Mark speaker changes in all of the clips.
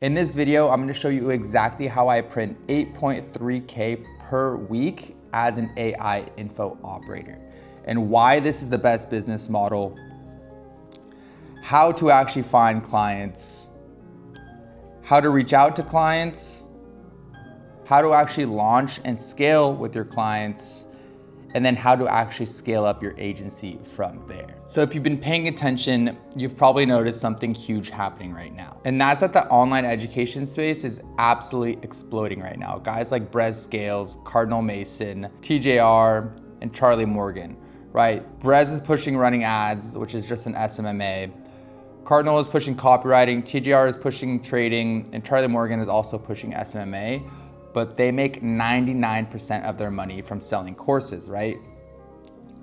Speaker 1: In this video, I'm going to show you exactly how I print 8.3K per week as an AI info operator and why this is the best business model, how to actually find clients, how to reach out to clients, how to actually launch and scale with your clients, and then how to actually scale up your agency from there. So if you've been paying attention, you've probably noticed something huge happening right now. And that's that the online education space is absolutely exploding right now. Guys like Brez Scales, Cardinal Mason, TJR, and Charlie Morgan, right? Brez is pushing running ads, which is just an SMMA. Cardinal is pushing copywriting, TJR is pushing trading, and Charlie Morgan is also pushing SMMA. But they make 99% of their money from selling courses, right?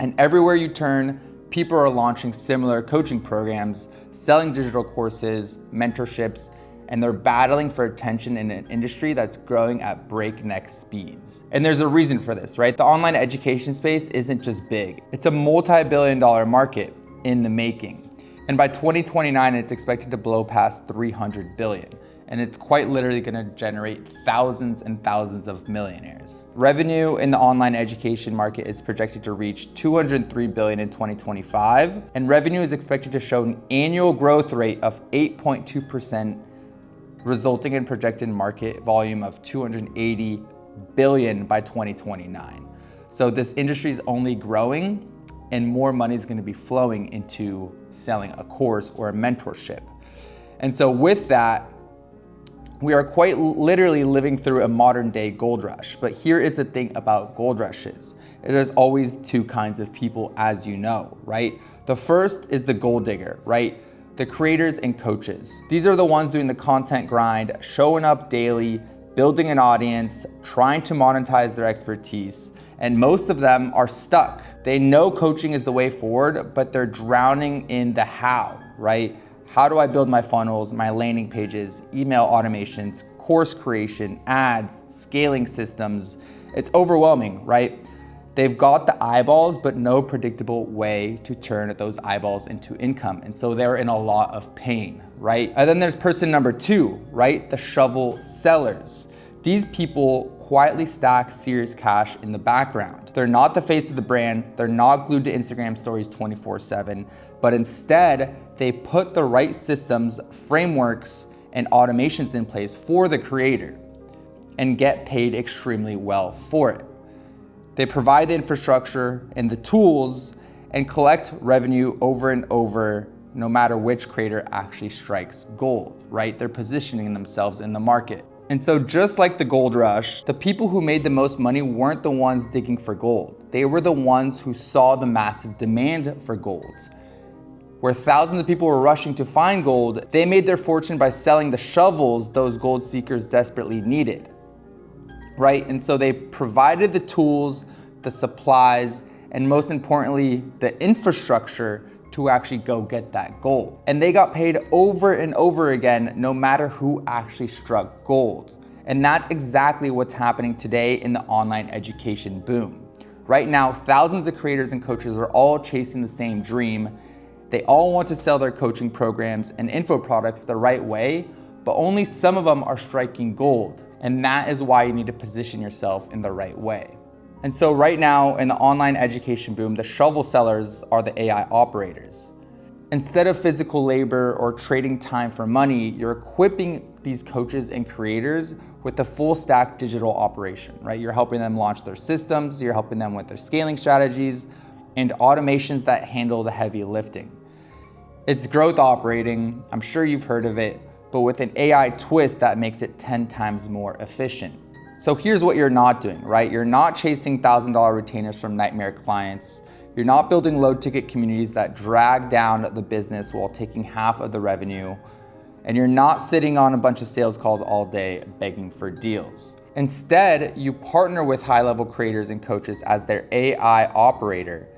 Speaker 1: And everywhere you turn, people are launching similar coaching programs, selling digital courses, mentorships, and they're battling for attention in an industry that's growing at breakneck speeds. And there's a reason for this, right? The online education space isn't just big. It's a multi-billion-dollar market in the making. And by 2029, it's expected to blow past 300 billion. And it's quite literally gonna generate thousands and thousands of millionaires. Revenue in the online education market is projected to reach 203 billion in 2025, and revenue is expected to show an annual growth rate of 8.2%, resulting in projected market volume of 280 billion by 2029. So this industry is only growing, and more money is gonna be flowing into selling a course or a mentorship. And so with that, we are quite literally living through a modern day gold rush. But here is the thing about gold rushes. There's always two kinds of people, as you know, right? The first is the gold digger, right? The creators and coaches. These are the ones doing the content grind, showing up daily, building an audience, trying to monetize their expertise. And most of them are stuck. They know coaching is the way forward, but they're drowning in the how, right? How do I build my funnels, my landing pages, email automations, course creation, ads, scaling systems? It's overwhelming, right? They've got the eyeballs, but no predictable way to turn those eyeballs into income. And so they're in a lot of pain, right? And then there's person number two, right? The shovel sellers. These people quietly stack serious cash in the background. They're not the face of the brand. They're not glued to Instagram stories 24/7, but instead they put the right systems, frameworks, and automations in place for the creator and get paid extremely well for it. They provide the infrastructure and the tools and collect revenue over and over, no matter which creator actually strikes gold, right? They're positioning themselves in the market. And so just like the gold rush, the people who made the most money weren't the ones digging for gold. They were the ones who saw the massive demand for gold. Where thousands of people were rushing to find gold, they made their fortune by selling the shovels those gold seekers desperately needed, right? And so they provided the tools, the supplies, and most importantly, the infrastructure to actually go get that gold. And they got paid over and over again, no matter who actually struck gold. And that's exactly what's happening today in the online education boom. Right now, thousands of creators and coaches are all chasing the same dream. They all want to sell their coaching programs and info products the right way, but only some of them are striking gold. And that is why you need to position yourself in the right way. And so right now in the online education boom, the shovel sellers are the AI operators. Instead of physical labor or trading time for money, you're equipping these coaches and creators with the full stack digital operation, right? You're helping them launch their systems, you're helping them with their scaling strategies and automations that handle the heavy lifting. It's growth operating, I'm sure you've heard of it, but with an AI twist that makes it 10 times more efficient. So here's what you're not doing, right? You're not chasing $1,000 retainers from nightmare clients. You're not building low ticket communities that drag down the business while taking half of the revenue. And you're not sitting on a bunch of sales calls all day begging for deals. Instead, you partner with high-level creators and coaches as their AI operator.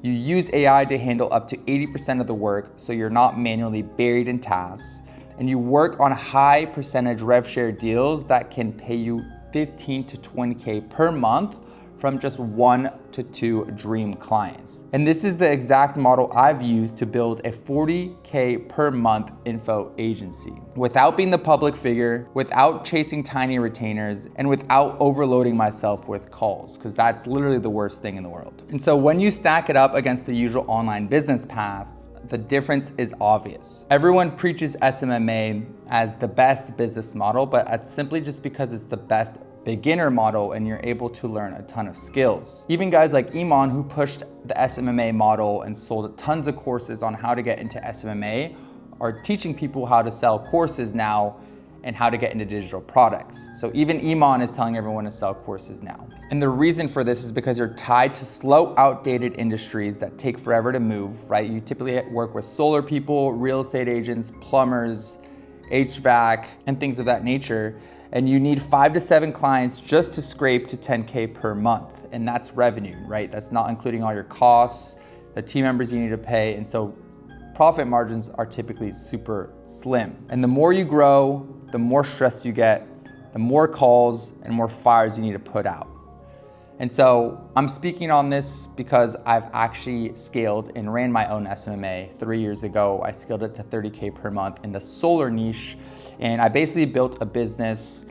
Speaker 1: You use AI to handle up to 80% of the work so you're not manually buried in tasks. And you work on high percentage rev share deals that can pay you 15 to 20K per month from just 1 to 2 dream clients. And this is the exact model I've used to build a 40K per month info agency without being the public figure, without chasing tiny retainers, and without overloading myself with calls, because that's literally the worst thing in the world. And so when you stack it up against the usual online business paths, the difference is obvious. Everyone preaches SMMA as the best business model, but that's simply just because it's the best beginner model and you're able to learn a ton of skills. Even guys like Iman, who pushed the SMMA model and sold tons of courses on how to get into SMMA, are teaching people how to sell courses now and how to get into digital products. So even Iman is telling everyone to sell courses now. And the reason for this is because you're tied to slow, outdated industries that take forever to move, right? You typically work with solar people, real estate agents, plumbers, HVAC, and things of that nature. And you need 5 to 7 clients just to scrape to 10K per month. And that's revenue, right? That's not including all your costs, the team members you need to pay. And so profit margins are typically super slim. And the more you grow, the more stress you get, the more calls and more fires you need to put out. And so I'm speaking on this because I've actually scaled and ran my own SMMA 3 years ago. I scaled it to 30K per month in the solar niche. And I basically built a business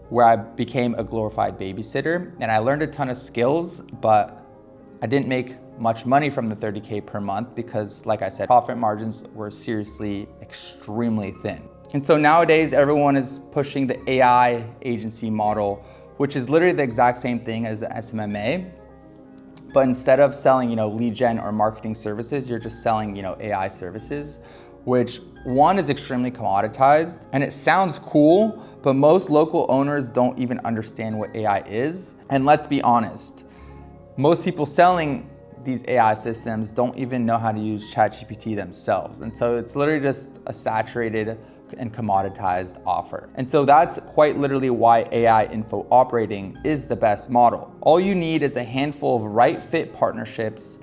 Speaker 1: where I became a glorified babysitter. And I learned a ton of skills, but I didn't make much money from the 30K per month because, like I said, profit margins were seriously extremely thin. And so nowadays everyone is pushing the AI agency model, which is literally the exact same thing as the SMMA. But instead of selling, lead gen or marketing services, you're just selling, AI services, which one is extremely commoditized and it sounds cool, but most local owners don't even understand what AI is. And let's be honest, most people selling these AI systems don't even know how to use ChatGPT themselves. And so it's literally just a saturated and commoditized offer. And so that's quite literally why AI info operating is the best model. All you need is a handful of right fit partnerships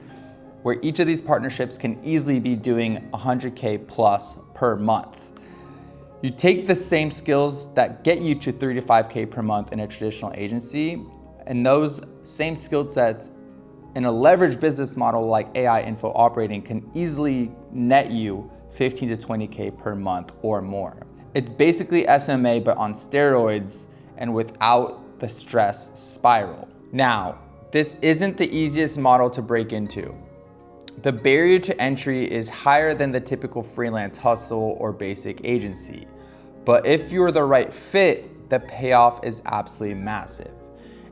Speaker 1: where each of these partnerships can easily be doing 100K plus per month. You take the same skills that get you to 3 to 5K per month in a traditional agency, and those same skill sets in a leveraged business model like AI info operating can easily net you 15 to 20K per month or more. It's basically SMA, but on steroids and without the stress spiral. Now, this isn't the easiest model to break into. The barrier to entry is higher than the typical freelance hustle or basic agency. But if you're the right fit, the payoff is absolutely massive.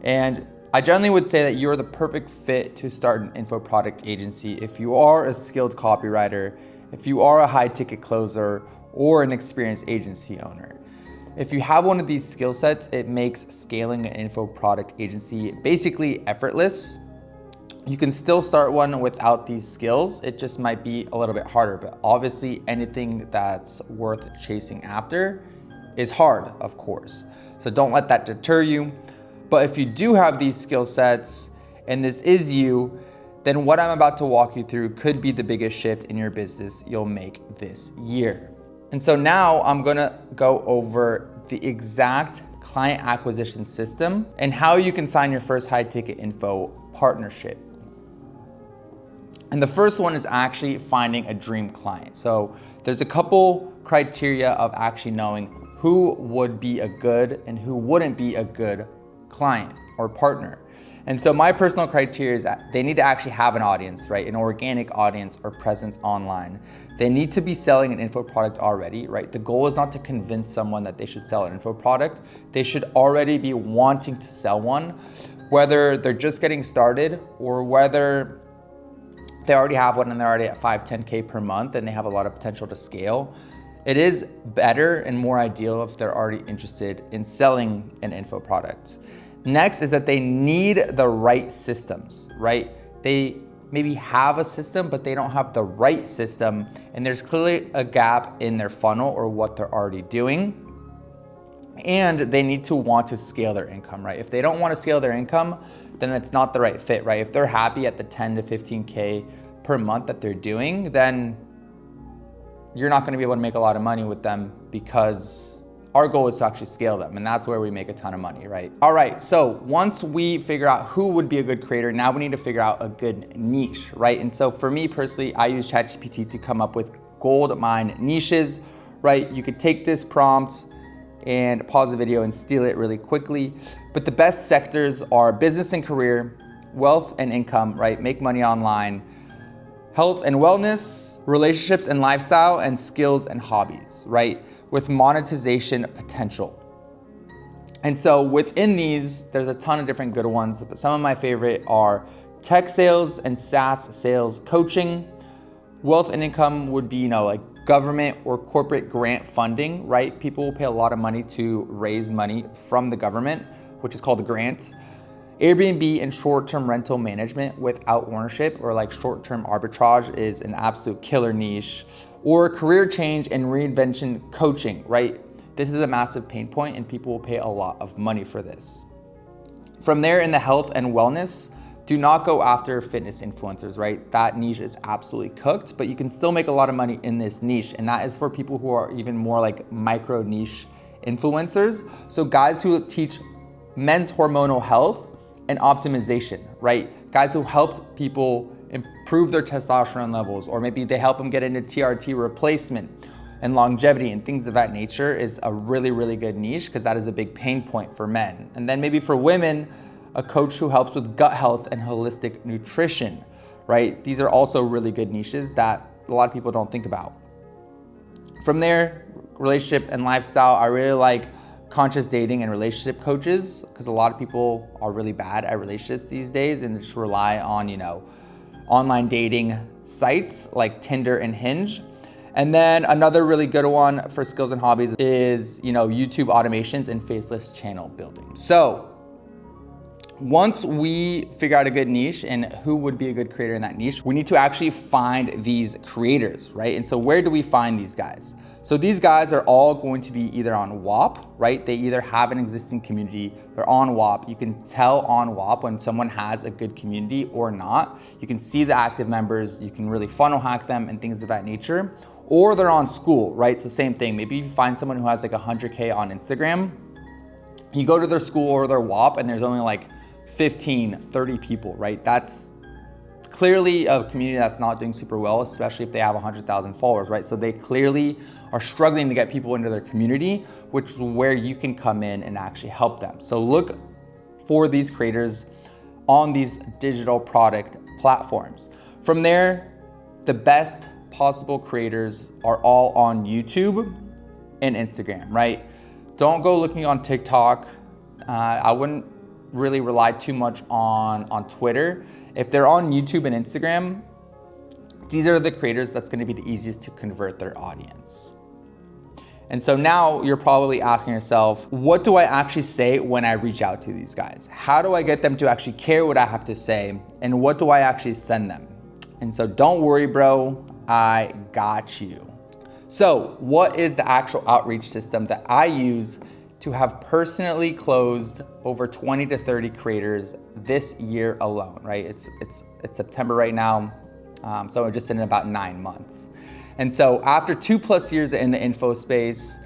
Speaker 1: And I generally would say that you're the perfect fit to start an info product agency if you are a skilled copywriter, if you are a high ticket closer, or an experienced agency owner. If you have one of these skill sets, it makes scaling an info product agency basically effortless. You can still start one without these skills. It just might be a little bit harder, but obviously anything that's worth chasing after is hard, of course. So don't let that deter you. But if you do have these skill sets and this is you, then what I'm about to walk you through could be the biggest shift in your business you'll make this year. And so now I'm gonna go over the exact client acquisition system and how you can sign your first high ticket info partnership. And the first one is actually finding a dream client. So there's a couple criteria of actually knowing who would be a good and who wouldn't be a good client or partner. And so my personal criteria is that they need to actually have an audience, right? An organic audience or presence online. They need to be selling an info product already, right? The goal is not to convince someone that they should sell an info product. They should already be wanting to sell one, whether they're just getting started or whether they already have one and they're already at 5, 10K per month and they have a lot of potential to scale. It is better and more ideal if they're already interested in selling an info product. Next is that they need the right systems, right? They maybe have a system, but they don't have the right system. And there's clearly a gap in their funnel or what they're already doing. And they need to want to scale their income, right? If they don't want to scale their income, then it's not the right fit, right? If they're happy at the 10 to 15K per month that they're doing, then you're not going to be able to make a lot of money with them because Our goal is to actually scale them, and that's where we make a ton of money, right? All right, so once we figure out who would be a good creator, now we need to figure out a good niche, right? And so for me personally, I use ChatGPT to come up with gold mine niches, right? You could take this prompt and pause the video and steal it really quickly. But the best sectors are business and career, wealth and income, right? Make money online, health and wellness, relationships and lifestyle, and skills and hobbies, right? With monetization potential. And so within these, there's a ton of different good ones, but some of my favorite are tech sales and SaaS sales coaching. Wealth and income would be, like government or corporate grant funding, right? People will pay a lot of money to raise money from the government, which is called a grant. Airbnb and short-term rental management without ownership, or like short-term arbitrage, is an absolute killer niche. Or career change and reinvention coaching, right? This is a massive pain point and people will pay a lot of money for this. From there, in the health and wellness, do not go after fitness influencers, right? That niche is absolutely cooked, but you can still make a lot of money in this niche. And that is for people who are even more like micro niche influencers. So guys who teach men's hormonal health and optimization, right? Guys who helped people improve their testosterone levels, or maybe they help them get into TRT replacement and longevity and things of that nature, is a really, really good niche because that is a big pain point for men. And then maybe for women, a coach who helps with gut health and holistic nutrition, right? These are also really good niches that a lot of people don't think about. From there, relationship and lifestyle, I really like conscious dating and relationship coaches, because a lot of people are really bad at relationships these days and just rely on, online dating sites like Tinder and Hinge. And then another really good one for skills and hobbies is, YouTube automations and faceless channel building. So once we figure out a good niche and who would be a good creator in that niche, we need to actually find these creators, right? And so where do we find these guys? So these guys are all going to be either on WAP, right? They either have an existing community, they're on WAP. You can tell on WAP when someone has a good community or not. You can see the active members, you can really funnel hack them and things of that nature. Or they're on school, right? So same thing, maybe you find someone who has like 100K on Instagram, you go to their school or their WAP and there's only like 15, 30 people, right? That's clearly a community that's not doing super well, especially if they have 100,000 followers, right? So they clearly are struggling to get people into their community, which is where you can come in and actually help them. So look for these creators on these digital product platforms. From there, the best possible creators are all on YouTube and Instagram, right? Don't go looking on TikTok. I wouldn't really rely too much on Twitter. If they're on YouTube and Instagram, these are the creators that's gonna be the easiest to convert their audience. And so now you're probably asking yourself, what do I actually say when I reach out to these guys? How do I get them to actually care what I have to say? And what do I actually send them? And so don't worry, bro, I got you. So what is the actual outreach system that I use to have personally closed over 20 to 30 creators this year alone, right? It's September right now, so we're just in about 9 months. And so after 2+ years in the info space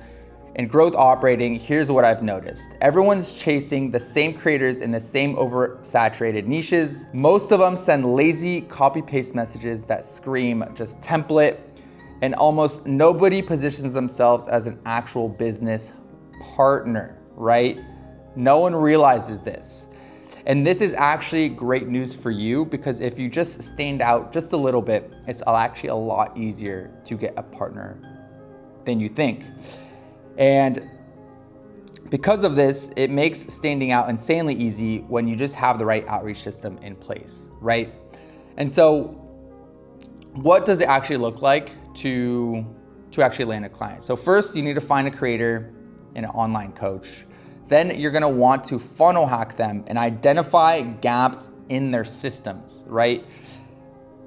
Speaker 1: and growth operating, here's what I've noticed. Everyone's chasing the same creators in the same oversaturated niches. Most of them send lazy copy-paste messages that scream just template, and almost nobody positions themselves as an actual business partner, right? No one realizes this. And this is actually great news for you, because if you just stand out just a little bit, it's actually a lot easier to get a partner than you think. And because of this, it makes standing out insanely easy when you just have the right outreach system in place, right? And so what does it actually look like to actually land a client? So first, you need to find a creator and an online coach. Then you're gonna want to funnel hack them and identify gaps in their systems, right?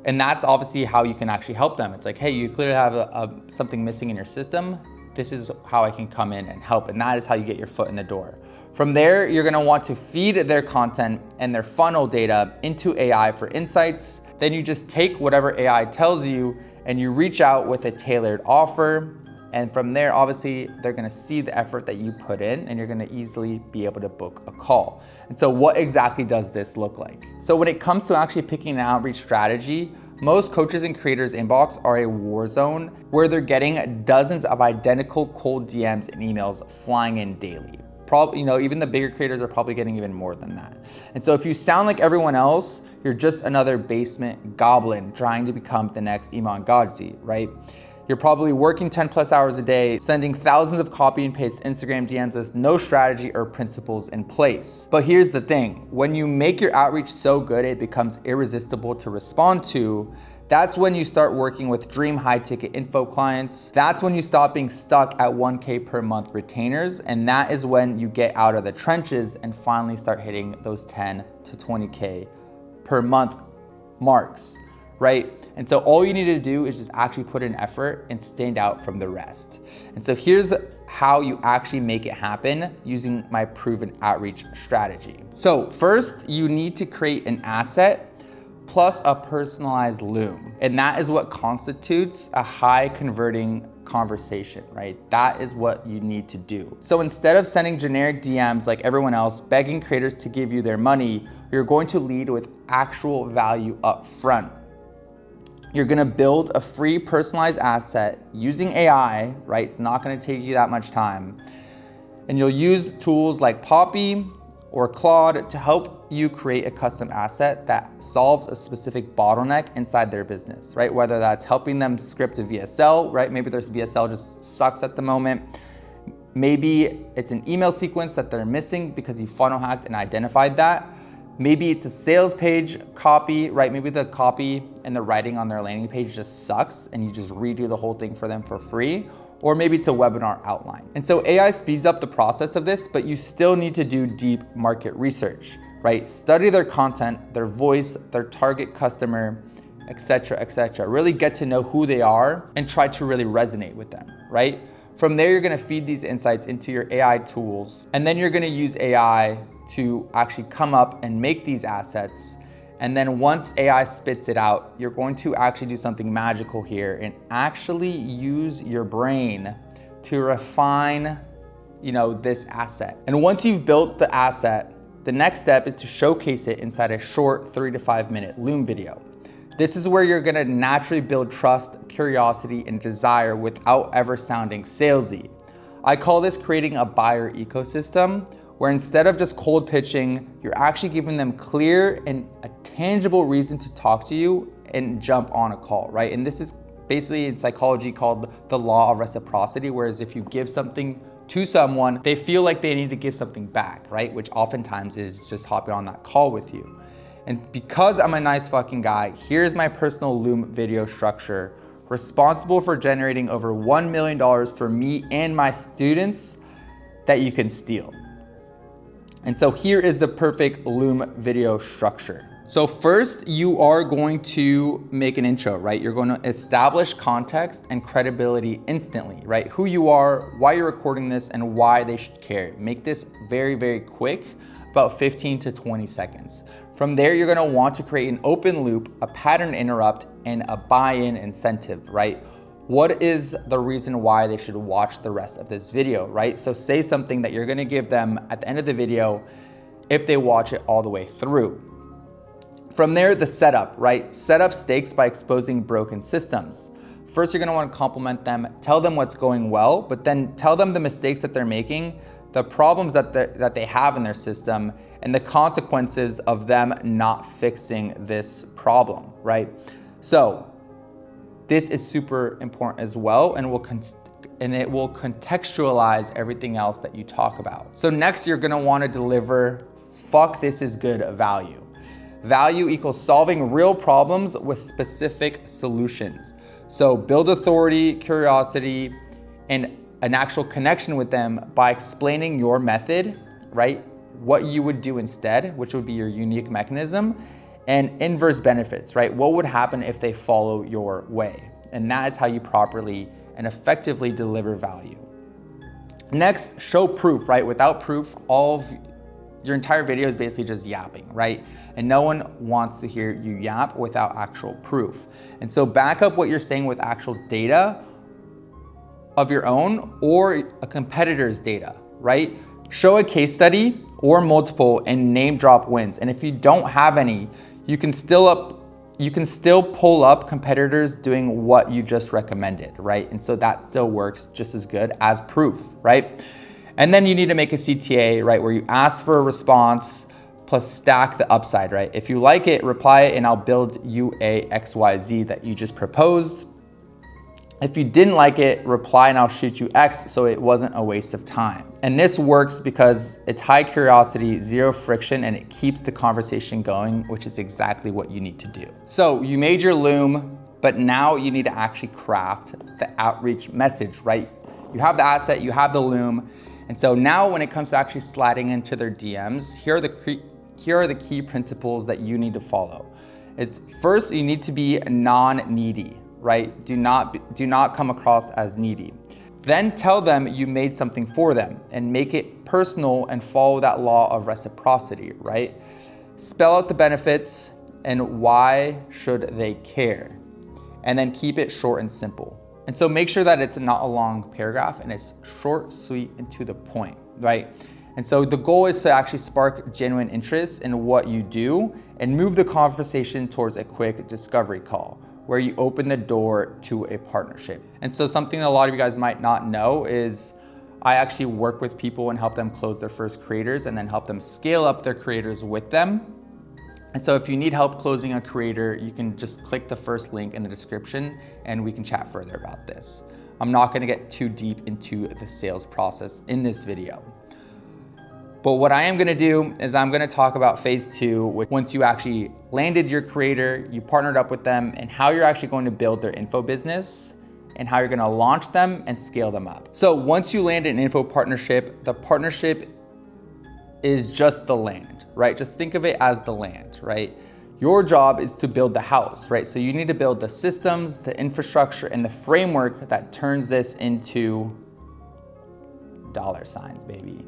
Speaker 1: And that's obviously how you can actually help them. It's like, hey, you clearly have something missing in your system. This is how I can come in and help. And that is how you get your foot in the door. From there, you're gonna want to feed their content and their funnel data into AI for insights. Then you just take whatever AI tells you and you reach out with a tailored offer And from there, obviously, they're gonna see the effort that you put in and you're gonna easily be able to book a call. And so what exactly does this look like? So when it comes to actually picking an outreach strategy, most coaches and creators' inbox are a war zone where they're getting dozens of identical cold DMs and emails flying in daily. Probably, even the bigger creators are probably getting even more than that. And so if you sound like everyone else, you're just another basement goblin trying to become the next Iman Gadzhi, right? You're probably working 10 plus hours a day, sending thousands of copy and paste Instagram DMs with no strategy or principles in place. But here's the thing, when you make your outreach so good it becomes irresistible to respond to, that's when you start working with dream high ticket info clients. That's when you stop being stuck at 1K per month retainers. And that is when you get out of the trenches and finally start hitting those 10 to 20K per month marks, right? And so all you need to do is just actually put in effort and stand out from the rest. And so here's how you actually make it happen using my proven outreach strategy. So first, you need to create an asset plus a personalized loom. And that is what constitutes a high converting conversation, right? That is what you need to do. So instead of sending generic DMs like everyone else, begging creators to give you their money, you're going to lead with actual value up front. You're gonna build a free personalized asset using AI, right? It's not gonna take you that much time. And you'll use tools like Poppy or Claude to help you create a custom asset that solves a specific bottleneck inside their business, right? Whether that's helping them script a VSL, right? Maybe their VSL just sucks at the moment. Maybe it's an email sequence that they're missing because you funnel hacked and identified that. Maybe it's a sales page copy, right? Maybe the copy and the writing on their landing page just sucks and you just redo the whole thing for them for free. Or maybe it's a webinar outline. And so AI speeds up the process of this, but you still need to do deep market research, right? Study their content, their voice, their target customer, etc., etc. Really get to know who they are and try to really resonate with them, right? From there, you're gonna feed these insights into your AI tools, and then you're gonna use AI to actually come up and make these assets. And then once AI spits it out, you're going to actually do something magical here and actually use your brain to refine, this asset. And once you've built the asset, the next step is to showcase it inside a short 3 to 5 minute Loom video. This is where you're gonna naturally build trust, curiosity, and desire without ever sounding salesy. I call this creating a buyer ecosystem, where instead of just cold pitching, you're actually giving them clear and a tangible reason to talk to you and jump on a call, right? And this is basically in psychology called the law of reciprocity, whereas if you give something to someone, they feel like they need to give something back, right? Which oftentimes is just hopping on that call with you. And because I'm a nice fucking guy, here's my personal Loom video structure, responsible for generating over $1 million for me and my students that you can steal. And so here is the perfect Loom video structure. So first, you are going to make an intro, right? You're going to establish context and credibility instantly, right? Who you are, why you're recording this, and why they should care. Make this very, very quick, about 15 to 20 seconds. From there, you're gonna want to create an open loop, a pattern interrupt, and a buy-in incentive, right? What is the reason why they should watch the rest of this video, right? So say something that you're gonna give them at the end of the video if they watch it all the way through. From there, the setup, right? Set up stakes by exposing broken systems. First, you're gonna wanna compliment them, tell them what's going well, but then tell them the mistakes that they're making, the problems that they have in their system, and the consequences of them not fixing this problem, right? So this is super important as well, and it will contextualize everything else that you talk about. So next, you're gonna wanna deliver fuck this is good value. Value equals solving real problems with specific solutions. So build authority, curiosity, and an actual connection with them by explaining your method, right? What you would do instead, which would be your unique mechanism, and inverse benefits, right? What would happen if they follow your way? And that is how you properly and effectively deliver value. Next, show proof, right? Without proof, all of your entire video is basically just yapping, right? And no one wants to hear you yap without actual proof. And so back up what you're saying with actual data of your own or a competitor's data, right? Show a case study or multiple and name drop wins. And if you don't have any, you can still pull up competitors doing what you just recommended, right? And so that still works just as good as proof, right? And then you need to make a CTA, right? Where you ask for a response plus stack the upside, right? If you like it, reply it and I'll build you a XYZ that you just proposed. If you didn't like it, reply and I'll shoot you X so it wasn't a waste of time. And this works because it's high curiosity, zero friction, and it keeps the conversation going, which is exactly what you need to do. So you made your Loom, but now you need to actually craft the outreach message, right? You have the asset, you have the Loom. And so now when it comes to actually sliding into their DMs, here are the key principles that you need to follow. It's first, you need to be non-needy, right? Do not come across as needy. Then tell them you made something for them and make it personal and follow that law of reciprocity, right? Spell out the benefits and why should they care. And then keep it short and simple. And so make sure that it's not a long paragraph and it's short, sweet, and to the point, right? And so the goal is to actually spark genuine interest in what you do and move the conversation towards a quick discovery call where you open the door to a partnership. And so something that a lot of you guys might not know is I actually work with people and help them close their first creators and then help them scale up their creators with them. And so if you need help closing a creator, you can just click the first link in the description and we can chat further about this. I'm not gonna get too deep into the sales process in this video. But what I am gonna do is I'm gonna talk about phase 2, which once you actually landed your creator, you partnered up with them, and how you're actually going to build their info business and how you're gonna launch them and scale them up. So once you land an info partnership, the partnership is just the land, right? Just think of it as the land, right? Your job is to build the house, right? So you need to build the systems, the infrastructure, and the framework that turns this into dollar signs, baby.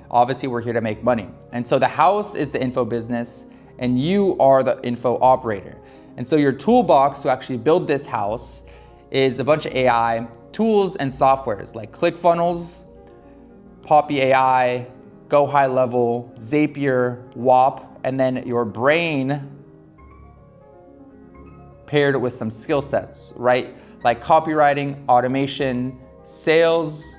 Speaker 1: Obviously, we're here to make money. And so the house is the info business and you are the info operator. And so your toolbox to actually build this house is a bunch of AI tools and softwares like ClickFunnels, Poppy AI, Go High Level, Zapier, WAP, and then your brain paired with some skill sets, right? Like copywriting, automation, sales,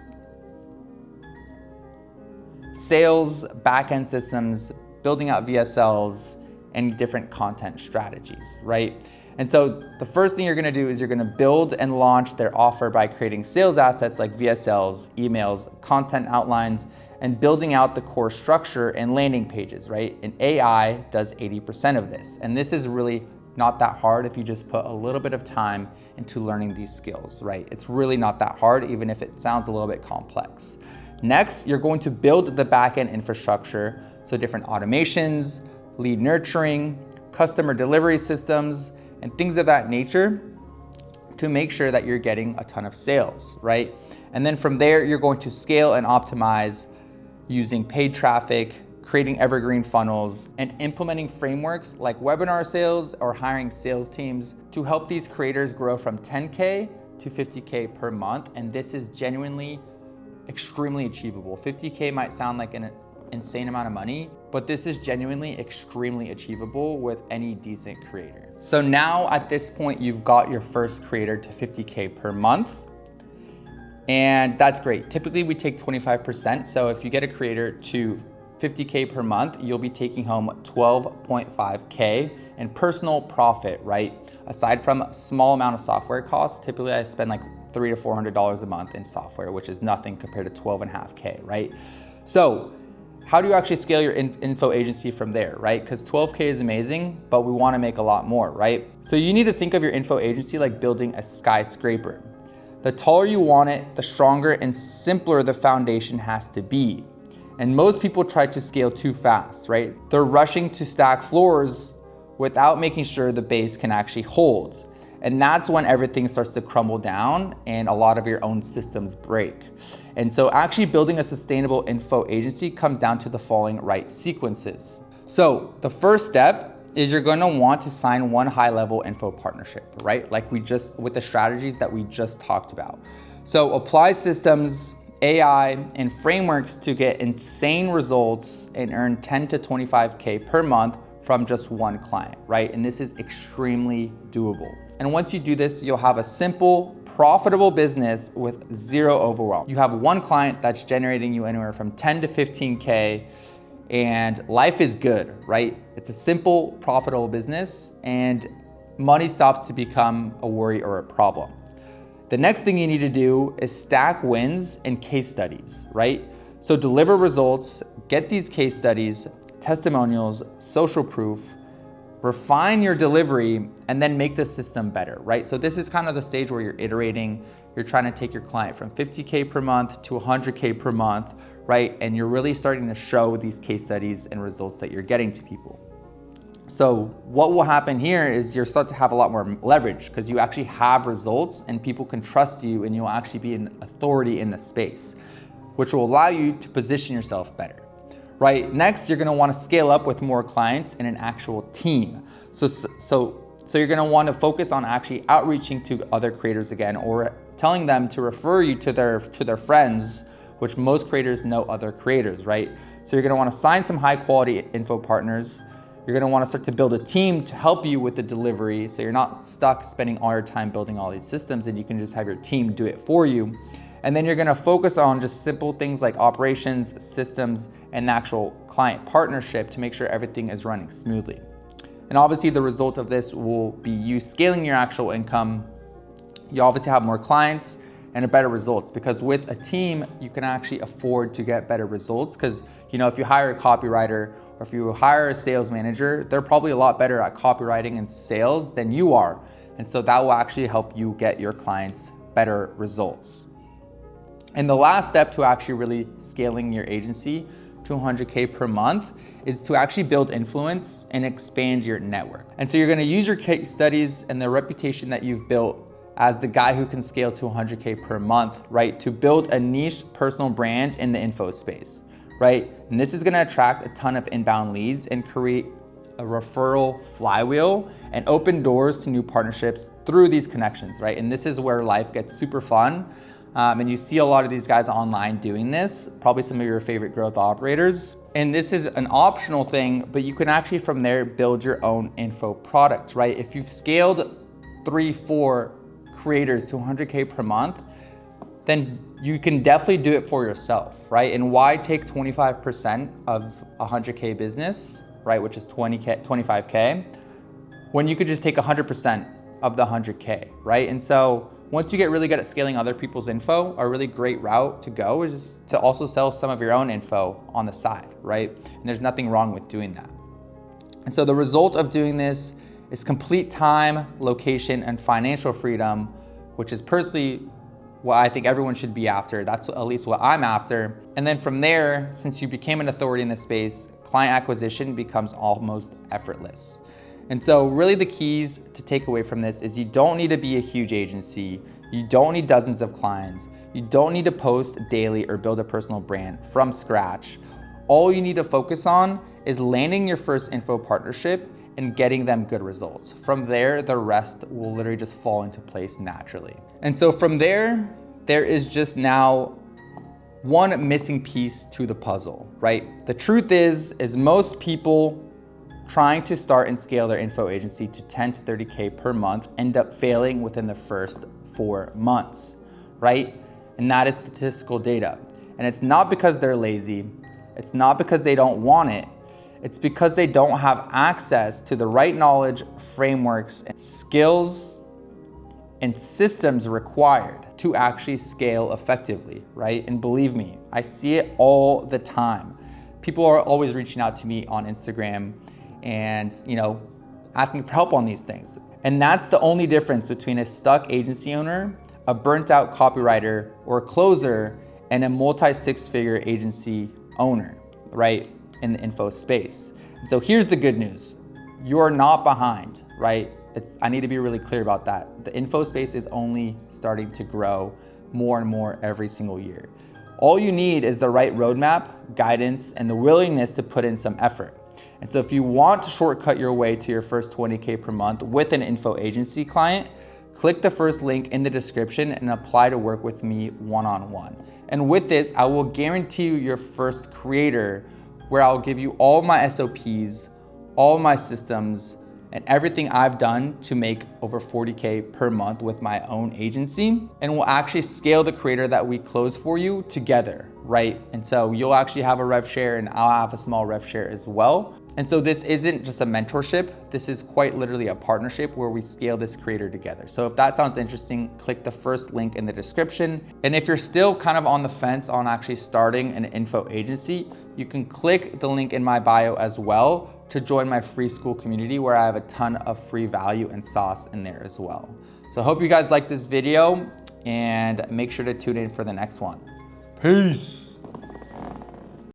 Speaker 1: backend systems, building out VSLs, and different content strategies, right? And so the first thing you're gonna do is you're gonna build and launch their offer by creating sales assets like VSLs, emails, content outlines, and building out the core structure and landing pages, right? And AI does 80% of this. And this is really not that hard if you just put a little bit of time into learning these skills, right? It's really not that hard, even if it sounds a little bit complex. Next, you're going to build the backend infrastructure, so different automations, lead nurturing, customer delivery systems, and things of that nature to make sure that you're getting a ton of sales, right? And then from there, you're going to scale and optimize using paid traffic, creating evergreen funnels, and implementing frameworks like webinar sales or hiring sales teams to help these creators grow from 10K to 50K per month. And this is genuinely extremely achievable. 50K might sound like an insane amount of money, but this is genuinely extremely achievable with any decent creator. So now at this point, you've got your first creator to 50K per month. And that's great. Typically we take 25%. So if you get a creator to 50K per month, you'll be taking home 12.5K in personal profit, right? Aside from a small amount of software costs, typically I spend like $300 to $400 a month in software, which is nothing compared to 12.5K, right? So how do you actually scale your info agency from there, right? Because 12K is amazing, but we want to make a lot more, right? So you need to think of your info agency like building a skyscraper. The taller you want it, the stronger and simpler the foundation has to be. And most people try to scale too fast, right? They're rushing to stack floors without making sure the base can actually hold. And that's when everything starts to crumble down and a lot of your own systems break. And so actually building a sustainable info agency comes down to the following right sequences. So the first step is you're gonna want to sign one high-level info partnership, right? Like with the strategies that we just talked about. So apply systems, AI, and frameworks to get insane results and earn 10 to 25K per month from just one client, right? And this is extremely doable. And once you do this, you'll have a simple, profitable business with zero overwhelm. You have one client that's generating you anywhere from 10 to 15K, and life is good, right? It's a simple, profitable business, and money stops to become a worry or a problem. The next thing you need to do is stack wins and case studies, right? So deliver results, get these case studies, testimonials, social proof, refine your delivery, and then make the system better, right? So this is kind of the stage where you're iterating. You're trying to take your client from 50K per month to 100K per month, right? And you're really starting to show these case studies and results that you're getting to people. So what will happen here is you'll start to have a lot more leverage because you actually have results and people can trust you, and you'll actually be an authority in the space, which will allow you to position yourself better, right? Next, you're gonna wanna scale up with more clients and an actual team. So you're gonna wanna focus on actually outreaching to other creators again, or telling them to refer you to their friends, which most creators know other creators, right? So you're gonna wanna sign some high quality info partners. You're gonna wanna start to build a team to help you with the delivery, so you're not stuck spending all your time building all these systems, and you can just have your team do it for you. And then you're gonna focus on just simple things like operations, systems, and the actual client partnership to make sure everything is running smoothly. And obviously the result of this will be you scaling your actual income. You obviously have more clients and a better results, because with a team, you can actually afford to get better results, because if you hire a copywriter or if you hire a sales manager, they're probably a lot better at copywriting and sales than you are. And so that will actually help you get your clients better results. And the last step to actually really scaling your agency to 100K per month is to actually build influence and expand your network. And so you're gonna use your case studies and the reputation that you've built as the guy who can scale to 100K per month, right? To build a niche personal brand in the info space, right? And this is gonna attract a ton of inbound leads and create a referral flywheel and open doors to new partnerships through these connections, right? And this is where life gets super fun. And you see a lot of these guys online doing this, probably some of your favorite growth operators. And this is an optional thing, but you can actually from there build your own info product, right? If you've scaled 3-4 creators to 100K per month, then you can definitely do it for yourself, right? And why take 25% of a 100K business, right? Which is 25K, when you could just take 100% of the 100K, right? And so once you get really good at scaling other people's info, a really great route to go is to also sell some of your own info on the side, right? And there's nothing wrong with doing that. And so the result of doing this is complete time, location, and financial freedom, which is personally what I think everyone should be after. That's at least what I'm after. And then from there, since you became an authority in this space, client acquisition becomes almost effortless. And so really the keys to take away from this is you don't need to be a huge agency. You don't need dozens of clients. You don't need to post daily or build a personal brand from scratch. All you need to focus on is landing your first info partnership and getting them good results. From there, the rest will literally just fall into place naturally. And so from there is just now one missing piece to the puzzle, right? The truth is most people trying to start and scale their info agency to 10 to 30K per month end up failing within the first 4 months, right? And that is statistical data. And it's not because they're lazy. It's not because they don't want it. It's because they don't have access to the right knowledge, frameworks, skills, and systems required to actually scale effectively, right? And believe me, I see it all the time. People are always reaching out to me on Instagram and asking for help on these things. And that's the only difference between a stuck agency owner, a burnt out copywriter, or a closer, and a multi-six-figure agency owner, right, in the info space. And so here's the good news. You're not behind, right? I need to be really clear about that. The info space is only starting to grow more and more every single year. All you need is the right roadmap, guidance, and the willingness to put in some effort. And so if you want to shortcut your way to your first 20K per month with an info agency client, click the first link in the description and apply to work with me one-on-one. And with this, I will guarantee you your first creator, where I'll give you all my SOPs, all my systems, and everything I've done to make over 40K per month with my own agency. And we'll actually scale the creator that we close for you together, right? And so you'll actually have a rev share and I'll have a small rev share as well. And so this isn't just a mentorship, this is quite literally a partnership where we scale this creator together. So if that sounds interesting, click the first link in the description. And if you're still kind of on the fence on actually starting an info agency, you can click the link in my bio as well to join my free school community, where I have a ton of free value and sauce in there as well. So I hope you guys like this video and make sure to tune in for the next one. Peace.